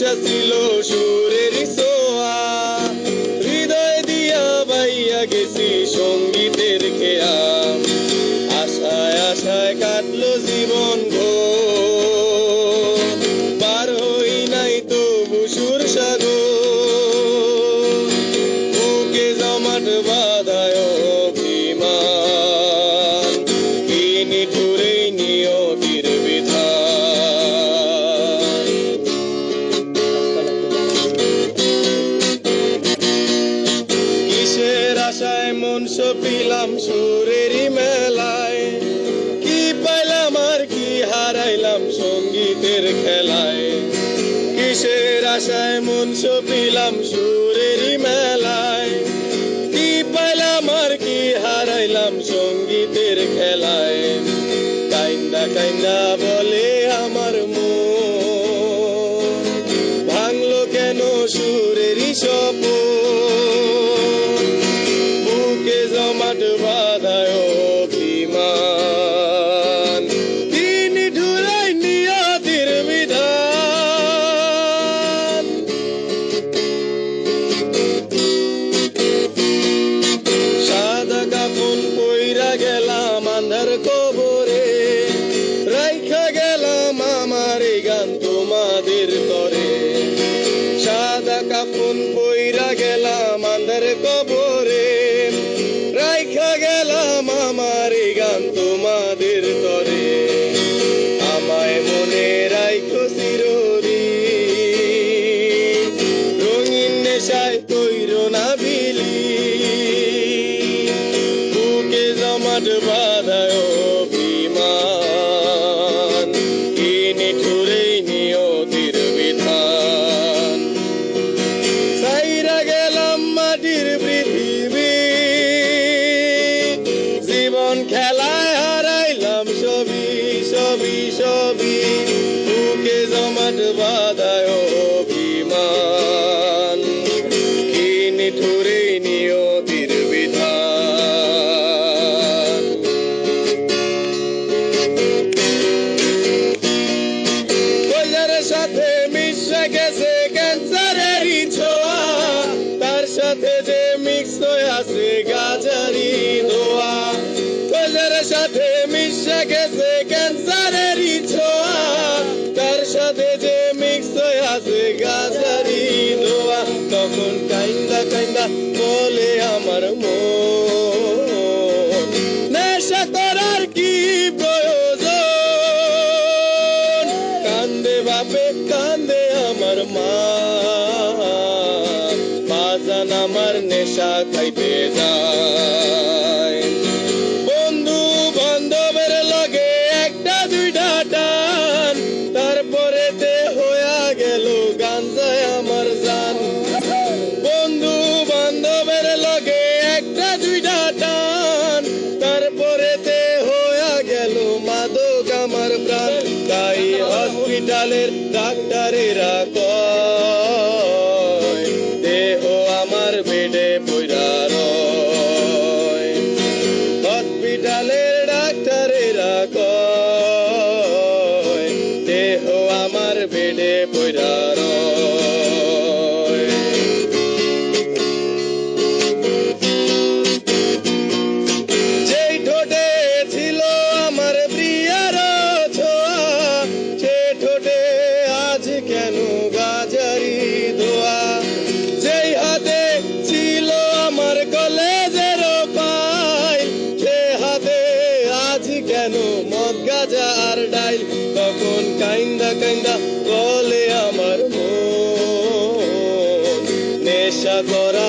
ভালোবাসা ছিল সুরের ছোঁয়া, হৃদয় দিয়া বাইয়া গেছি সঙ্গীতের খেয়া। আশায় আশায় কাটলো জীবন ঘোর, পার হই নাই তবু সুর সাগর, বুকে জমাট বাঁধায় অভিমান, কি নিঠুরে নিয়তির বিধান। কিসের আশায় মন সপিলাম সুরেরই মেলায়, কি পাইলাম আর কি হারাইলাম সঙ্গীতের খেলায়। কিসের আশায় মন সপিলাম সুরেরই মেলায়, কি পাইলাম আর কি হারাইলাম সঙ্গীতের খেলায়। কাইন্দা কাইন্দা বলে আমার মন, ভাঙলো কেন সুরেরই স্বপন, বুকে জমাট বাঁধায় অভিমান, কি নিঠুরাই নিয়তির বিধান। সাদা কাফন পইরা গেলাম আন্ধার কবরে, রাইখা গেলাম আমার এই গান তোমাদের তরে। সাদা কাফন পইরা গেলাম আন্ধার কবরে, রাইখা গেলাম আমার এই গান তোমাদের তরে। আমায় মনে রাইখো চিরদিন, রঙিন নেশায় কইরো না বিলীন, বুকে জমাট বাঁধায় অভিমান, কি নিঠুরে নিয়তির বিধান। ছাইরা গেলাম মাটির পৃথিবী, জীবন খেলায় হারাইলাম সবই সবই সবই, বুকে জমাট বাঁধায় অভিমান, কি নিঠুরে নিয়তির বিধান। কইলার সাথে মিশে গেছে ক্যান্সারেরই ছোঁয়া, তার সাথে যে মিক্স হয়ে আছে গাজারি ধোয়া। কইলার সাথে মিশে গেছে ক্যান্সারেরই ছোঁয়া, তার সাথে যে মিক্স হয়ে আছে গাজারি ধোয়া। তখন কাইন্দা কাইন্দা বলে আমার মন, নেশা করার কি প্রয়োজন, কান্দে বাপে কান্দে আমার মা, বাজান আমার নেশা খাইতে যায়। বন্ধু বান্ধবের লগে একটা দুইটা টান, তারপরে তে হইয়া গেল গাঞ্জায় আমার জান। বন্ধু বান্ধবের লগে একটা দুইটা টান, তারপরে তে হইয়া গেল মাদক আমার প্রাণ। তাই হসপিটালের ডাক্তারেরা কয়, দেহ আমার বেডে পইরা রয়। হসপিটালের ডাক্তারেরা কয়, দেহ আমার বেডে পইরা রয়। যেই ঠোঁটে ছিল আমার প্রিয়ার ছোঁয়া, সে ঠোঁটে আজ কেন গাজারি ধোয়া। যেই হাতে ছিল আমার কলেজের ফাইল, সে হাতে আজ কেন মদ গাজা আর ডাইল। তখন কাইন্দা কাইন্দা বলে আমার মন, নেশা করা